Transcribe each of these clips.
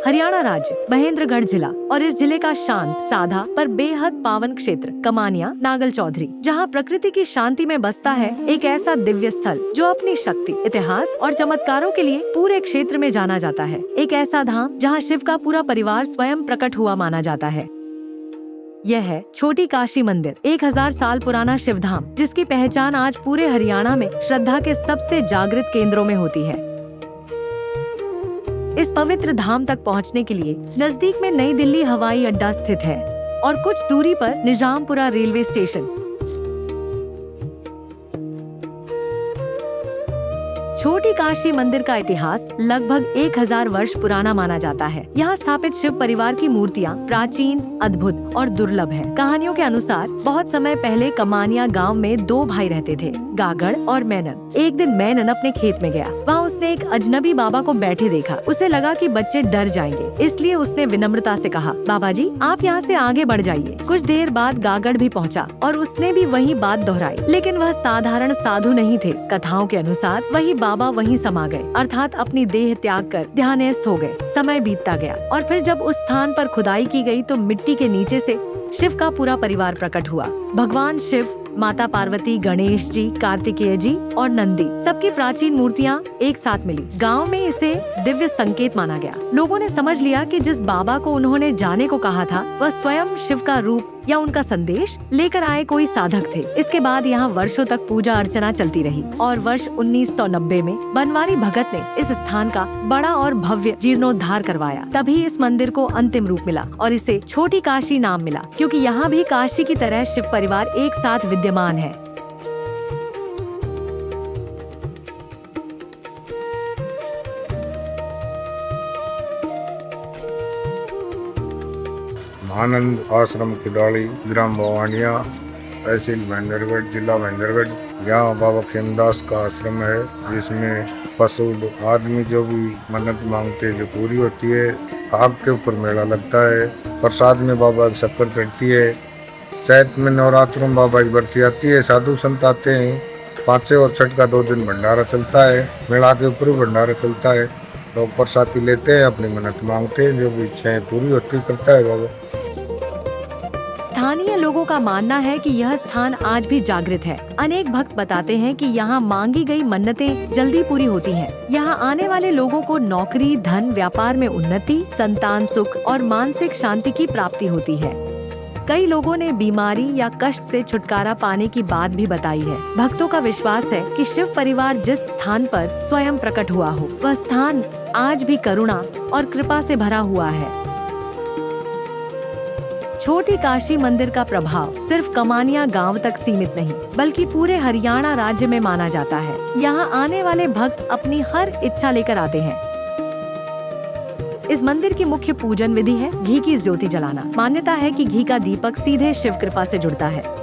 हरियाणा राज्य, महेंद्रगढ़ जिला और इस जिले का शांत, साधा पर बेहद पावन क्षेत्र कमानिया नागल चौधरी, जहाँ प्रकृति की शांति में बसता है एक ऐसा दिव्य स्थल जो अपनी शक्ति, इतिहास और चमत्कारों के लिए पूरे क्षेत्र में जाना जाता है। एक ऐसा धाम जहाँ शिव का पूरा परिवार स्वयं प्रकट हुआ माना जाता है। यह है छोटी काशी मंदिर, 1000 साल पुराना शिव धाम, जिसकी पहचान आज पूरे हरियाणा में श्रद्धा के सबसे जागृत केंद्रों में होती है। इस पवित्र धाम तक पहुंचने के लिए नजदीक में नई दिल्ली हवाई अड्डा स्थित है और कुछ दूरी पर निजामपुरा रेलवे स्टेशन। छोटी काशी मंदिर का इतिहास लगभग 1000 वर्ष पुराना माना जाता है। यहाँ स्थापित शिव परिवार की मूर्तियाँ प्राचीन, अद्भुत और दुर्लभ है। कहानियों के अनुसार बहुत समय पहले कमानिया गांव में 2 भाई रहते थे, गागड़ और मैनन। एक दिन मैनन अपने खेत में गया। वहाँ उसने एक अजनबी बाबा को बैठे देखा। उसे लगा कि बच्चे डर जाएंगे, इसलिए उसने विनम्रता से कहा, बाबा जी आप यहाँ से आगे बढ़ जाइए। कुछ देर बाद गागड़ भी पहुँचा और उसने भी वही बात दोहराई, लेकिन वह साधारण साधु नहीं थे। कथाओं के अनुसार वही बाबा वहीं समा गए, अर्थात अपनी देह त्याग कर ध्यानस्थ हो गए। समय बीतता गया और फिर जब उस स्थान पर खुदाई की गई तो मिट्टी के नीचे से शिव का पूरा परिवार प्रकट हुआ। भगवान शिव, माता पार्वती, गणेश जी, कार्तिकेय जी और नंदी, सबकी प्राचीन मूर्तियाँ एक साथ मिली। गांव में इसे दिव्य संकेत माना गया। लोगों ने समझ लिया कि जिस बाबा को उन्होंने जाने को कहा था वह स्वयं शिव का रूप या उनका संदेश लेकर आए कोई साधक थे। इसके बाद यहाँ वर्षों तक पूजा अर्चना चलती रही और वर्ष 1990 में बनवारी भगत ने इस स्थान का बड़ा और भव्य जीर्णोद्धार करवाया। तभी इस मंदिर को अंतिम रूप मिला और इसे छोटी काशी नाम मिला, क्योंकि यहाँ भी काशी की तरह शिव परिवार एक साथ विद्यमान है। आनंद आश्रम किडाली, ग्राम भवानिया, तहसील महेंद्रगढ़, जिला महेंद्रगढ़। यहाँ बाबा खेमदास का आश्रम है, जिसमें पशु आदमी जो भी मन्नत मांगते जो पूरी होती है। आग के ऊपर मेला लगता है। प्रसाद में बाबा की शक्कर चढ़ती है। चैत में नवरात्रों में बाबा की बरसी आती है। साधु संत आते हैं। 5 और 6 का 2 दिन भंडारा चलता है। मेला के ऊपर भंडारा चलता है। लोग प्रसादी लेते हैं, अपनी मन्नत मांगते हैं, जो भी इच्छाएं पूरी होती करता है बाबा। स्थानीय लोगों का मानना है कि यह स्थान आज भी जागृत है। अनेक भक्त बताते हैं कि यहाँ मांगी गई मन्नतें जल्दी पूरी होती हैं। यहाँ आने वाले लोगों को नौकरी, धन, व्यापार में उन्नति, संतान सुख और मानसिक शांति की प्राप्ति होती है। कई लोगों ने बीमारी या कष्ट से छुटकारा पाने की बात भी बताई है। भक्तों का विश्वास है कि शिव परिवार जिस स्थान पर स्वयं प्रकट हुआ हो, वह स्थान आज भी करुणा और कृपा से भरा हुआ है। छोटी काशी मंदिर का प्रभाव सिर्फ कमानिया गांव तक सीमित नहीं, बल्कि पूरे हरियाणा राज्य में माना जाता है। यहाँ आने वाले भक्त अपनी हर इच्छा लेकर आते हैं। इस मंदिर की मुख्य पूजन विधि है घी की ज्योति जलाना। मान्यता है कि घी का दीपक सीधे शिव कृपा से जुड़ता है।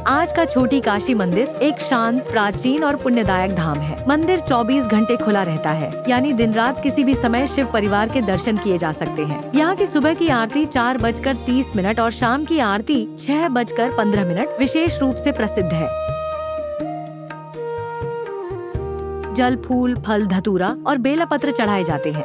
आज का छोटी काशी मंदिर एक शांत, प्राचीन और पुण्यदायक धाम है। मंदिर 24 घंटे खुला रहता है, यानी दिन रात किसी भी समय शिव परिवार के दर्शन किए जा सकते हैं। यहाँ की सुबह की आरती 4:30 और शाम की आरती 6:15 विशेष रूप से प्रसिद्ध है। जल, फूल, फल, धतूरा और बेलपत्र चढ़ाए जाते हैं।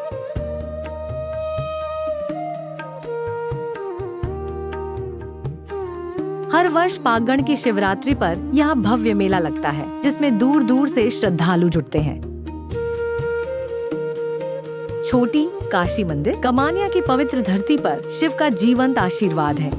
हर वर्ष फागण की शिवरात्रि पर यहाँ भव्य मेला लगता है, जिसमें दूर दूर से श्रद्धालु जुटते हैं। छोटी काशी मंदिर कमानिया की पवित्र धरती पर शिव का जीवंत आशीर्वाद है।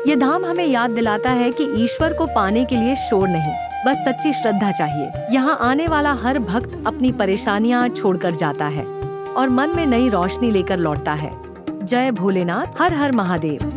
ये धाम हमें याद दिलाता है कि ईश्वर को पाने के लिए शोर नहीं, बस सच्ची श्रद्धा चाहिए। यहाँ आने वाला हर भक्त अपनी परेशानियाँ छोड़कर जाता है और मन में नई रोशनी लेकर लौटता है। जय भोलेनाथ, हर हर महादेव।